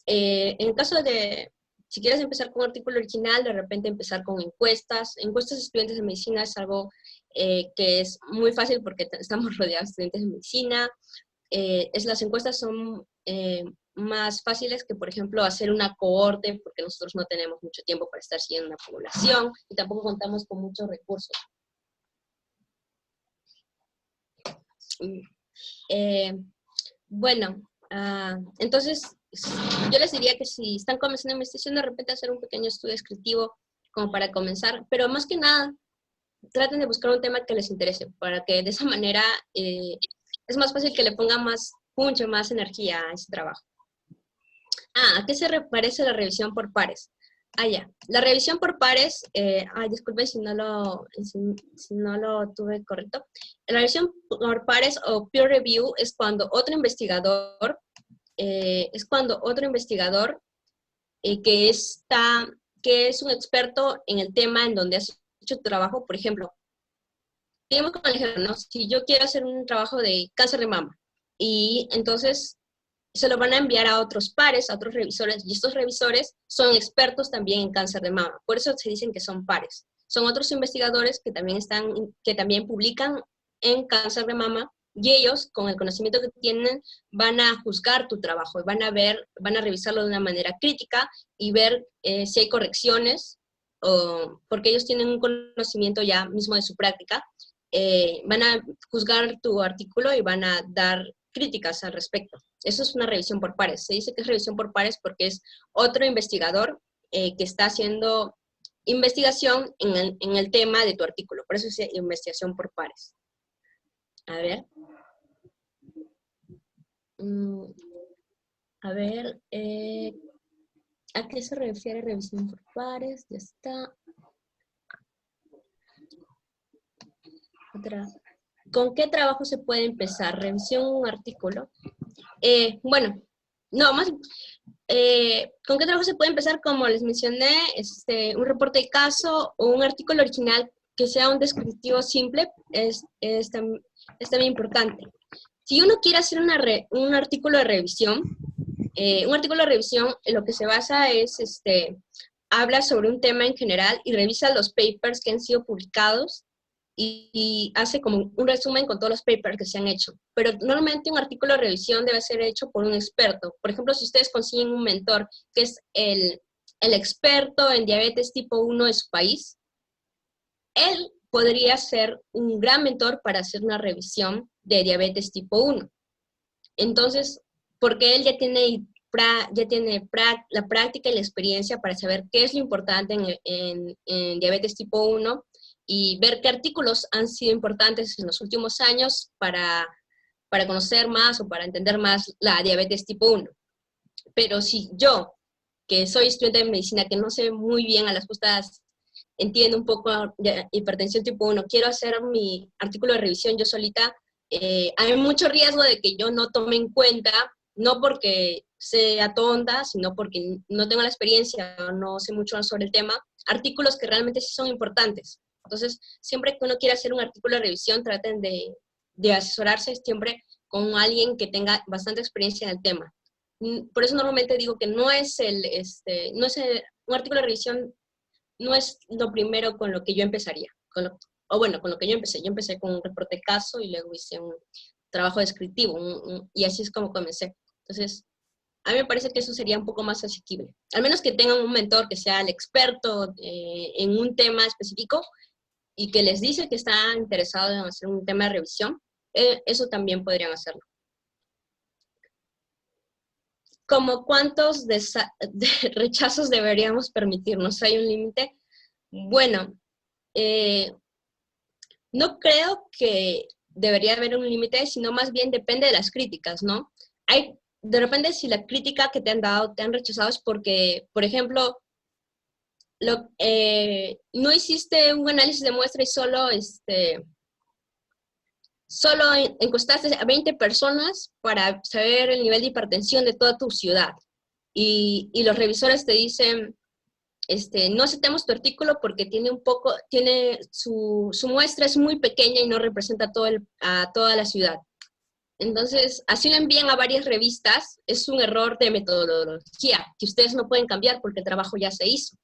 En el caso de, si quieres empezar con un artículo original, de repente empezar con encuestas. Encuestas de estudiantes de medicina es algo que es muy fácil porque estamos rodeados de estudiantes de medicina. Las encuestas son más fáciles que, por ejemplo, hacer una cohorte, porque nosotros no tenemos mucho tiempo para estar siguiendo una población y tampoco contamos con muchos recursos. Bueno, entonces yo les diría que si están comenzando investigación, de repente hacer un pequeño estudio descriptivo como para comenzar, pero más que nada, traten de buscar un tema que les interese, para que de esa manera es más fácil que le pongan más punch, más energía a ese trabajo. ¿A qué se parece la revisión por pares? Ya. La revisión por pares, disculpen si no lo tuve correcto. La revisión por pares o peer review es cuando otro investigador, que es un experto en el tema en donde has hecho tu trabajo. Por ejemplo, digamos con el ejemplo, ¿no? Si yo quiero hacer un trabajo de cáncer de mama, y entonces se lo van a enviar a otros pares, a otros revisores, y estos revisores son expertos también en cáncer de mama. Por eso se dicen que son pares. Son otros investigadores que también publican en cáncer de mama, y ellos, con el conocimiento que tienen, van a juzgar tu trabajo, van a revisarlo de una manera crítica y ver si hay correcciones, porque ellos tienen un conocimiento ya mismo de su práctica. Van a juzgar tu artículo y van a dar críticas al respecto. Eso es una revisión por pares. Se dice que es revisión por pares porque es otro investigador que está haciendo investigación en el tema de tu artículo. Por eso es investigación por pares. A ver. ¿A qué se refiere revisión por pares? Ya está. Otra. ¿Con qué trabajo se puede empezar? Revisión un artículo. ¿Con qué trabajo se puede empezar? Como les mencioné, un reporte de caso o un artículo original que sea un descriptivo simple es también importante. Si uno quiere hacer un artículo de revisión, en lo que se basa es, habla sobre un tema en general y revisa los papers que han sido publicados y hace como un resumen con todos los papers que se han hecho. Pero normalmente un artículo de revisión debe ser hecho por un experto. Por ejemplo, si ustedes consiguen un mentor que es el experto en diabetes tipo 1 de su país, él podría ser un gran mentor para hacer una revisión de diabetes tipo 1. Entonces, porque él ya tiene la práctica y la experiencia para saber qué es lo importante en diabetes tipo 1 y ver qué artículos han sido importantes en los últimos años para para conocer más o para entender más la diabetes tipo 1. Pero si yo, que soy estudiante de medicina, que no sé muy bien a las justas, entiendo un poco de hipertensión tipo 1, quiero hacer mi artículo de revisión yo solita, hay mucho riesgo de que yo no tome en cuenta, no porque sea tonta, sino porque no tengo la experiencia o no sé mucho sobre el tema, artículos que realmente sí son importantes. Entonces, siempre que uno quiera hacer un artículo de revisión, traten de asesorarse siempre con alguien que tenga bastante experiencia en el tema. Por eso normalmente digo que no es un artículo de revisión no es lo primero con lo que yo empezaría. Con lo que yo empecé. Yo empecé con un reporte de caso y luego hice un trabajo descriptivo, y así es como comencé. Entonces, a mí me parece que eso sería un poco más asequible. Al menos que tengan un mentor que sea el experto en un tema específico y que les dice que está interesado en hacer un tema de revisión, eso también podrían hacerlo. ¿Como cuántos rechazos deberíamos permitirnos? ¿Hay un límite? Bueno, no creo que debería haber un límite, sino más bien depende de las críticas, ¿no? De repente, si la crítica que te han dado, te han rechazado, es porque, por ejemplo, no hiciste un análisis de muestra y solo encuestaste a 20 personas para saber el nivel de hipertensión de toda tu ciudad. Y los revisores te dicen, no aceptemos tu artículo porque su muestra es muy pequeña y no representa a toda la ciudad. Entonces, así lo envían a varias revistas, es un error de metodología que ustedes no pueden cambiar porque el trabajo ya se hizo.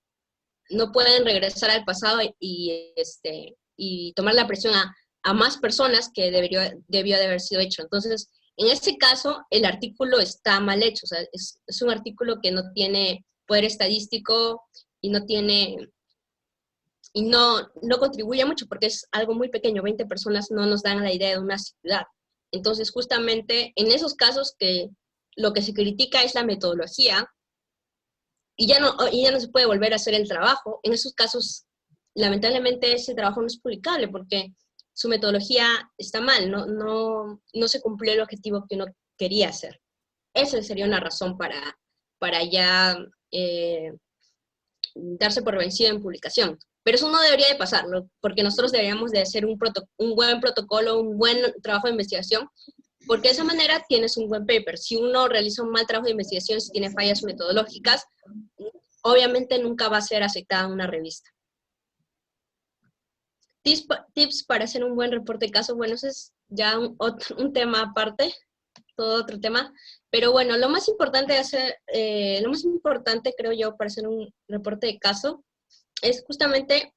No pueden regresar al pasado y tomar la presión a más personas que debió de haber sido hecho. Entonces, en ese caso, el artículo está mal hecho. O sea, es un artículo que no tiene poder estadístico y no contribuye mucho porque es algo muy pequeño. 20 personas no nos dan la idea de una ciudad. Entonces, justamente en esos casos que lo que se critica es la metodología y ya no se puede volver a hacer el trabajo, en esos casos, lamentablemente, ese trabajo no es publicable porque su metodología está mal, no se cumplió el objetivo que uno quería hacer. Esa sería una razón para ya darse por vencido en publicación. Pero eso no debería de pasarlo, porque nosotros deberíamos de hacer un buen protocolo, un buen trabajo de investigación, porque de esa manera tienes un buen paper. Si uno realiza un mal trabajo de investigación, si tiene fallas metodológicas, obviamente nunca va a ser aceptada en una revista. Tips para hacer un buen reporte de caso, bueno, eso es ya un tema aparte, todo otro tema, pero bueno, lo más importante creo yo para hacer un reporte de caso es justamente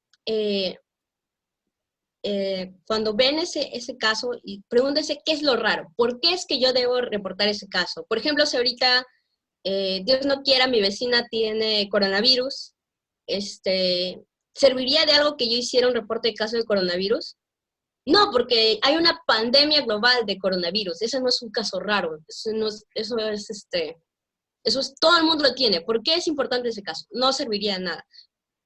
cuando ven ese caso y pregúntense qué es lo raro, por qué es que yo debo reportar ese caso. Por ejemplo, si ahorita, Dios no quiera, mi vecina tiene coronavirus, ¿serviría de algo que yo hiciera un reporte de caso de coronavirus? No, porque hay una pandemia global de coronavirus. Ese no es un caso raro. Eso es, todo el mundo lo tiene. ¿Por qué es importante ese caso? No serviría de nada.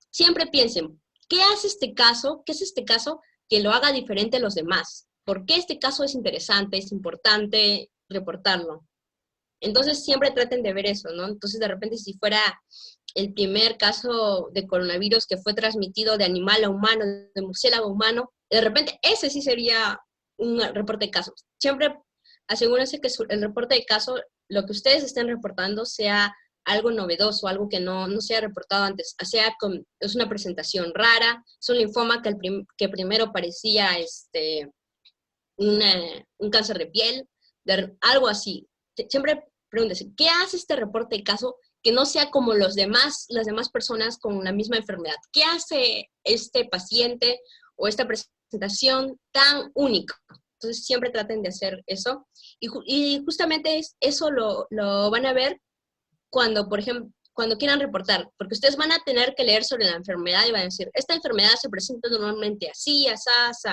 Siempre piensen, ¿qué hace este caso? ¿Qué es este caso que lo haga diferente a los demás? ¿Por qué este caso es interesante, es importante reportarlo? Entonces siempre traten de ver eso, ¿no? Entonces de repente si fuera el primer caso de coronavirus que fue transmitido de animal a humano, de murciélago a humano, de repente ese sí sería un reporte de caso. Siempre asegúrense que el reporte de caso, lo que ustedes estén reportando, sea algo novedoso, algo que no se haya reportado antes. Es una presentación rara, es un linfoma que primero parecía un cáncer de piel, algo así. Siempre pregúntese, ¿qué hace este reporte de caso que no sea como las demás personas con la misma enfermedad? ¿Qué hace este paciente o esta presentación tan única? Entonces siempre traten de hacer eso. Y justamente eso lo van a ver cuando, por ejemplo, cuando quieran reportar, porque ustedes van a tener que leer sobre la enfermedad y van a decir, esta enfermedad se presenta normalmente así, así, así.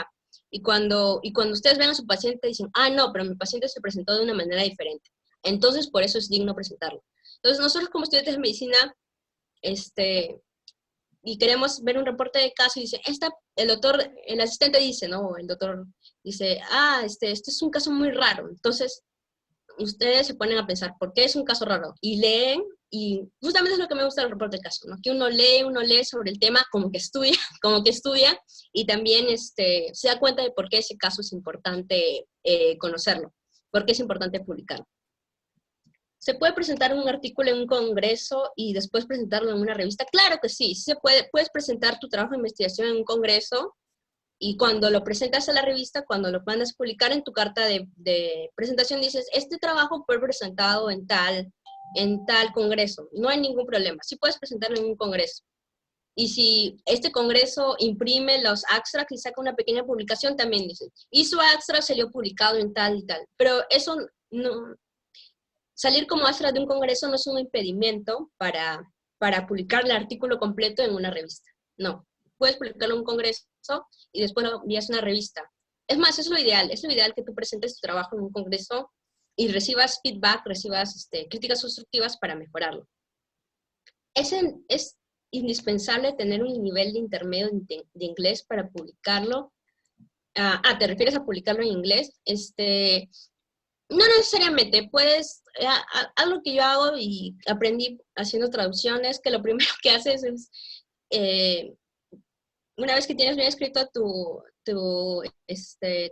Y cuando ustedes ven a su paciente dicen, no, pero mi paciente se presentó de una manera diferente. Entonces, por eso es digno presentarlo. Entonces, nosotros como estudiantes de medicina, y queremos ver un reporte de caso y dice, el asistente dice, ¿no? El doctor dice, este es un caso muy raro. Entonces, ustedes se ponen a pensar, ¿por qué es un caso raro? Y leen, y justamente es lo que me gusta del reporte de caso, ¿no? Que uno lee sobre el tema como que estudia, como que estudia, y también se da cuenta de por qué ese caso es importante conocerlo, por qué es importante publicarlo. ¿Se puede presentar un artículo en un congreso y después presentarlo en una revista? Claro que sí, se puede. Puedes presentar tu trabajo de investigación en un congreso y cuando lo presentas a la revista, cuando lo mandas a publicar en tu carta de presentación, dices, este trabajo fue presentado en tal congreso. No hay ningún problema. Sí puedes presentarlo en un congreso. Y si este congreso imprime los abstracts y saca una pequeña publicación, también dices, y su abstract salió publicado en tal y tal. Pero eso no... Salir como abstract de un congreso no es un impedimento para publicar el artículo completo en una revista. No, puedes publicarlo en un congreso y después lo envías a una revista. Es más, es lo ideal que tú presentes tu trabajo en un congreso y recibas feedback, recibas críticas constructivas para mejorarlo. Es indispensable tener un nivel de intermedio de inglés para publicarlo. ¿Te refieres a publicarlo en inglés? No necesariamente, puedes, algo que yo hago y aprendí haciendo traducciones, que lo primero que haces es, una vez que tienes bien escrito tu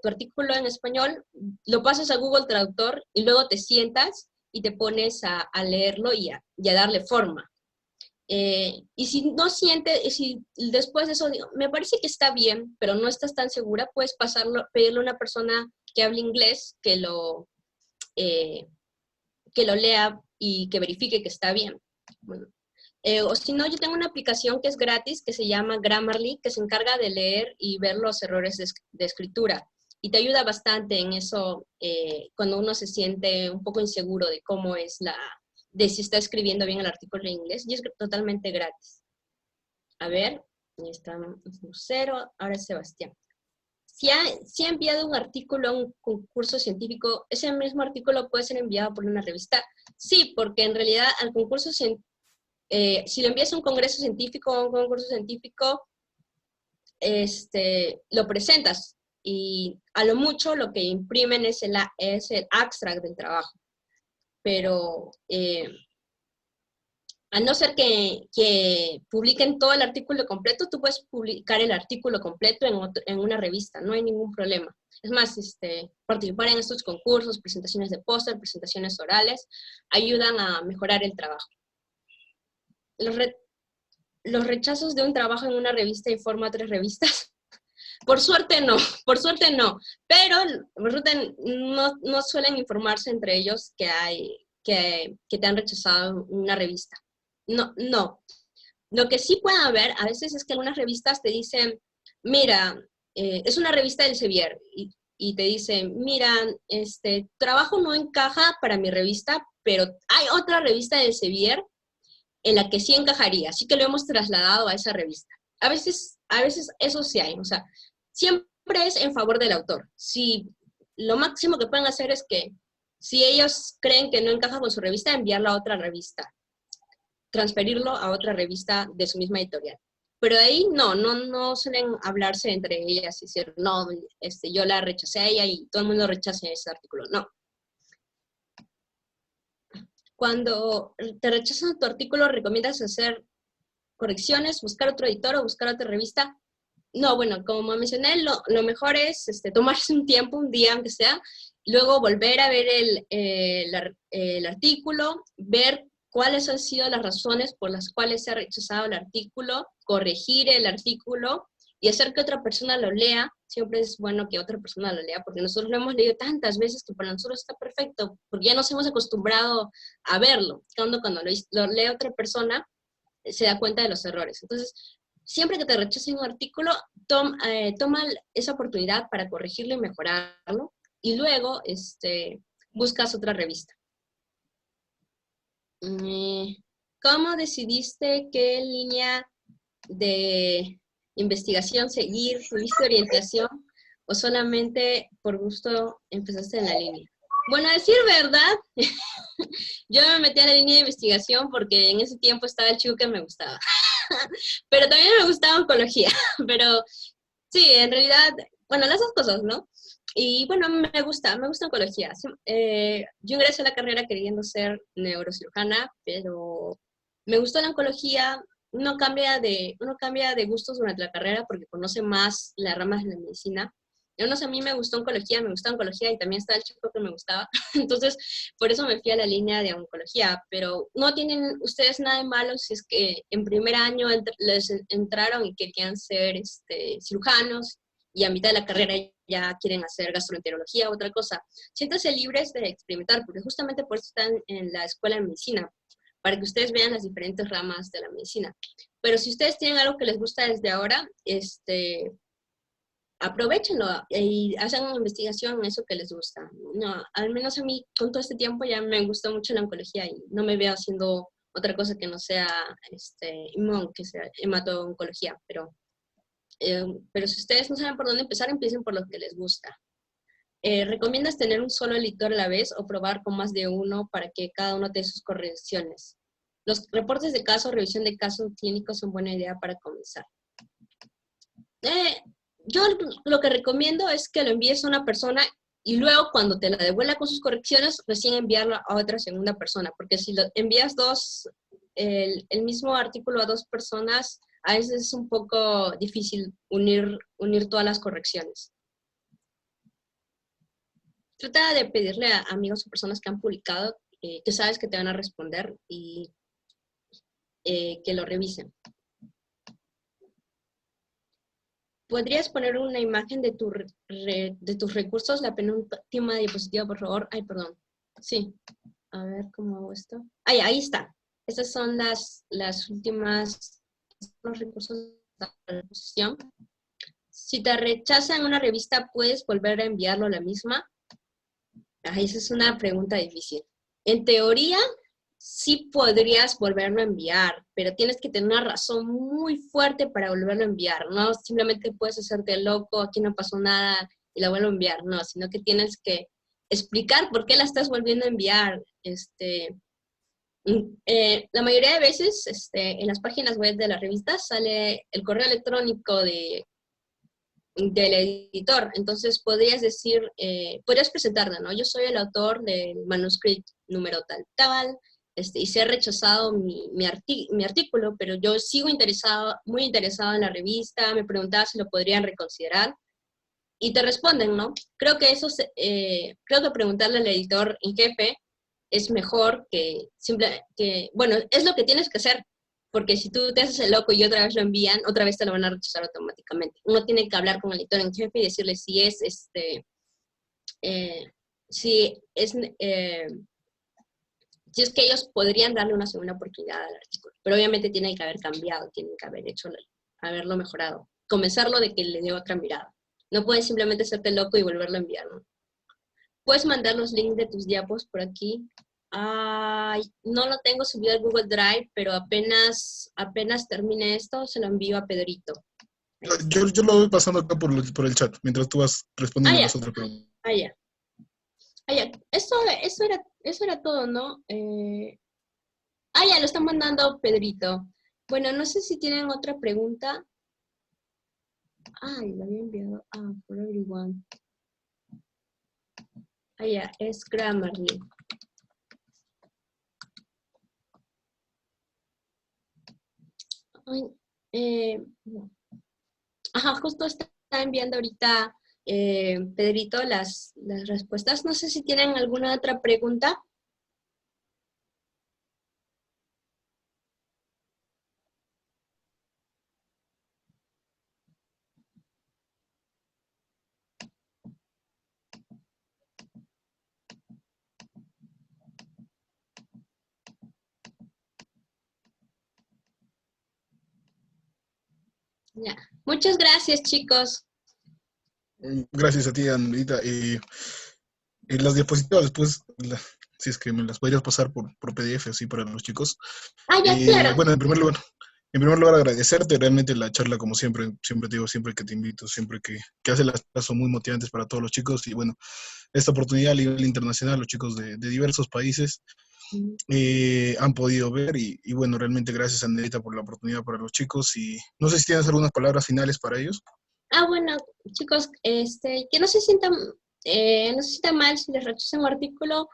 artículo en español, lo pasas a Google Traductor y luego te sientas y te pones a leerlo y a darle forma. Y si no sientes, si después de eso digo, me parece que está bien, pero no estás tan segura, puedes pedirle a una persona que hable inglés que lo lea y que verifique que está bien. Bueno, o si no, yo tengo una aplicación que es gratis, que se llama Grammarly, que se encarga de leer y ver los errores de escritura. Y te ayuda bastante en eso cuando uno se siente un poco inseguro de cómo es de si está escribiendo bien el artículo en inglés, y es totalmente gratis. A ver, ahí está Lucero, ahora es Sebastián. Si ha enviado un artículo a un concurso científico, ¿ese mismo artículo puede ser enviado por una revista? Sí, porque en realidad al concurso, si lo envías a un congreso científico o a un concurso científico, lo presentas y a lo mucho lo que imprimen es el abstract del trabajo. Pero a no ser que publiquen todo el artículo completo, tú puedes publicar el artículo completo en una revista, no hay ningún problema. Es más, participar en estos concursos, presentaciones de póster, presentaciones orales, ayudan a mejorar el trabajo. Los rechazos de un trabajo en una revista informa a otras revistas. Por suerte no, pero por suerte no suelen informarse entre ellos que te han rechazado una revista. No. Lo que sí puede haber a veces es que algunas revistas te dicen, mira, es una revista del Sevier, y te dicen, mira, trabajo no encaja para mi revista, pero hay otra revista del Sevier en la que sí encajaría, así que lo hemos trasladado a esa revista. A veces eso sí hay, o sea, siempre es en favor del autor. Si lo máximo que pueden hacer es que, si ellos creen que no encaja con su revista, enviarlo a otra revista, transferirlo a otra revista de su misma editorial. Pero de ahí no suelen hablarse entre ellas y decir, no, yo la rechacé a ella y todo el mundo rechaza ese artículo. No. Cuando te rechazan tu artículo, ¿recomiendas hacer correcciones, buscar otro editor o buscar otra revista? No, bueno, como mencioné, lo mejor es tomarse un tiempo, un día aunque sea, luego volver a ver el artículo, ver cuáles han sido las razones por las cuales se ha rechazado el artículo, corregir el artículo y hacer que otra persona lo lea. Siempre es bueno que otra persona lo lea, porque nosotros lo hemos leído tantas veces que para nosotros está perfecto, porque ya nos hemos acostumbrado a verlo. Cuando lo lee otra persona, se da cuenta de los errores. Entonces, siempre que te rechacen un artículo, toma esa oportunidad para corregirlo y mejorarlo, y luego buscas otra revista. ¿Cómo decidiste qué línea de investigación seguir? ¿Tuviste orientación o solamente por gusto empezaste en la línea? Bueno, a decir verdad, yo me metí a la línea de investigación porque en ese tiempo estaba el chico que me gustaba. pero también me gustaba oncología, pero sí, en realidad, bueno, las dos cosas, ¿no? Y bueno, me gusta oncología. Sí, yo ingresé a la carrera queriendo ser neurocirujana, pero me gustó la oncología. Uno cambia de gustos durante la carrera porque conoce más las ramas de la medicina. Yo no sé, a mí me gustó oncología y también estaba el chico que me gustaba. Entonces, por eso me fui a la línea de oncología. Pero no tienen ustedes nada de malo si es que en primer año les entraron y querían ser cirujanos y a mitad de la carrera ya quieren hacer gastroenterología o otra cosa. Siéntanse libres de experimentar, porque justamente por eso están en la escuela de medicina, para que ustedes vean las diferentes ramas de la medicina. Pero si ustedes tienen algo que les gusta desde ahora, aprovechenlo y hacen una investigación en eso que les gusta. No, al menos a mí, con todo este tiempo, ya me gustó mucho la oncología y no me veo haciendo otra cosa que no sea que sea hemato-oncología, pero si ustedes no saben por dónde empezar, empiecen por lo que les gusta. ¿Recomiendas tener un solo editor a la vez o probar con más de uno para que cada uno tenga sus correcciones? Los reportes de caso, revisión de casos clínicos son buena idea para comenzar. Yo lo que recomiendo es que lo envíes a una persona y luego cuando te la devuelva con sus correcciones, recién enviarlo a otra segunda persona, porque si lo envías el mismo artículo a dos personas, a veces es un poco difícil unir todas las correcciones. Trata de pedirle a amigos o personas que han publicado, que sabes que te van a responder y que lo revisen. ¿Podrías poner una imagen de tus recursos? La penúltima diapositiva, por favor. Ay, perdón. Sí. A ver, ¿cómo hago esto? Ahí está. Estas son las últimas, los recursos de la exposición. Si te rechazan una revista, ¿puedes volver a enviarlo a la misma? Esa es una pregunta difícil. En teoría, sí podrías volverlo a enviar, pero tienes que tener una razón muy fuerte para volverlo a enviar. No simplemente puedes hacerte loco, aquí no pasó nada y la vuelvo a enviar. No, sino que tienes que explicar por qué la estás volviendo a enviar. La mayoría de veces en las páginas web de las revistas sale el correo electrónico del editor. Entonces podrías decir, podrías presentarla, ¿no? Yo soy el autor del manuscrito número tal, y se ha rechazado mi artículo, pero yo sigo muy interesado en la revista, me preguntaba si lo podrían reconsiderar, y te responden, ¿no? Creo que preguntarle al editor en jefe es mejor bueno, es lo que tienes que hacer, porque si tú te haces el loco y otra vez lo envían, otra vez te lo van a rechazar automáticamente. Uno tiene que hablar con el editor en jefe y decirle si es que ellos podrían darle una segunda oportunidad al artículo. Pero obviamente tiene que haber cambiado, tiene que haberlo mejorado. Convencerlo de que le dé otra mirada. No puedes simplemente hacerte loco y volverlo a enviar, ¿no? Puedes mandar los links de tus diapos por aquí. Ay, no lo tengo subido al Google Drive, pero apenas termine esto, se lo envío a Pedrito. Yo lo voy pasando acá por el chat, mientras tú vas respondiendo las otras preguntas. Ya. Eso era todo, ¿no? Ya, lo están mandando Pedrito. Bueno, no sé si tienen otra pregunta. Lo había enviado for everyone. Ya, es Grammarly. Justo está enviando ahorita Pedrito las respuestas. No sé si tienen alguna otra pregunta. Ya. Muchas gracias, chicos. Gracias a ti, Anita. Las diapositivas después, si es que me las podrías pasar por PDF, así para los chicos. Ya, claro. Bueno, en primer lugar agradecerte realmente la charla, como siempre te digo, siempre que te invito, siempre que haces las charlas son muy motivantes para todos los chicos y bueno, esta oportunidad a nivel internacional, los chicos de diversos países, han podido ver y bueno, realmente gracias Andreita por la oportunidad para los chicos y no sé si tienes algunas palabras finales para ellos. Bueno, chicos, que no se sientan mal si les rechazan un artículo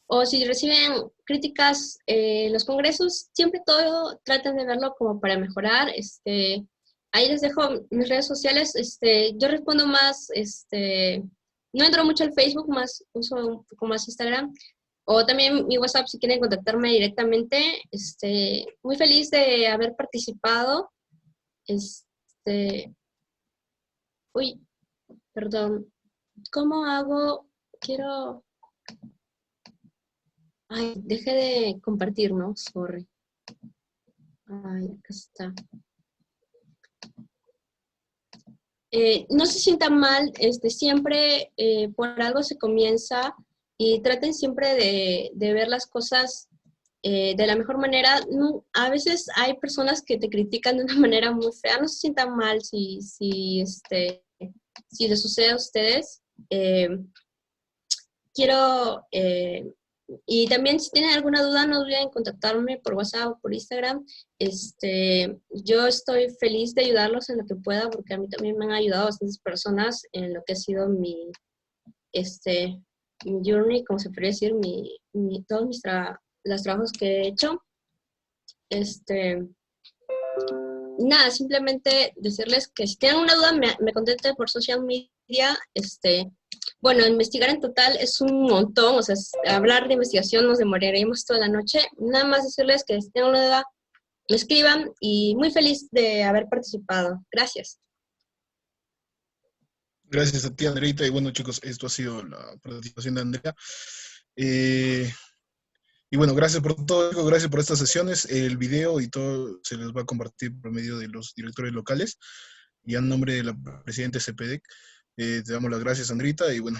o si reciben críticas en los congresos, siempre todo traten de verlo como para mejorar. Ahí les dejo mis redes sociales. Yo respondo más, no entro mucho al Facebook, más uso un poco más Instagram. O también mi WhatsApp si quieren contactarme directamente. Muy feliz de haber participado. Este, Uy, perdón. ¿Cómo hago? Quiero... Ay, dejé de compartir, ¿no? Sorry. Ay, acá está. No se sientan mal, siempre por algo se comienza y traten siempre de ver las cosas de la mejor manera. No, a veces hay personas que te critican de una manera muy fea, no se sientan mal si les sucede a ustedes. Eh, quiero, y también si tienen alguna duda, no olviden contactarme por WhatsApp o por Instagram. Yo estoy feliz de ayudarlos en lo que pueda, porque a mí también me han ayudado bastantes personas en lo que ha sido mi journey, como se podría decir, todos los trabajos que he hecho. Nada, simplemente decirles que si tienen una duda, me contacten por social media. Bueno, investigar en total es un montón, o sea, hablar de investigación nos demoraríamos toda la noche. Nada más decirles que si tienen una duda, me escriban y muy feliz de haber participado. Gracias. Gracias a ti, Andreita. Y bueno, chicos, esto ha sido la participación de Andrea. Eh, y bueno, gracias por todo, chicos, gracias por estas sesiones. El video y todo se les va a compartir por medio de los directores locales. Y a nombre de la presidenta CPDEC, te damos las gracias, Andrita. Y bueno,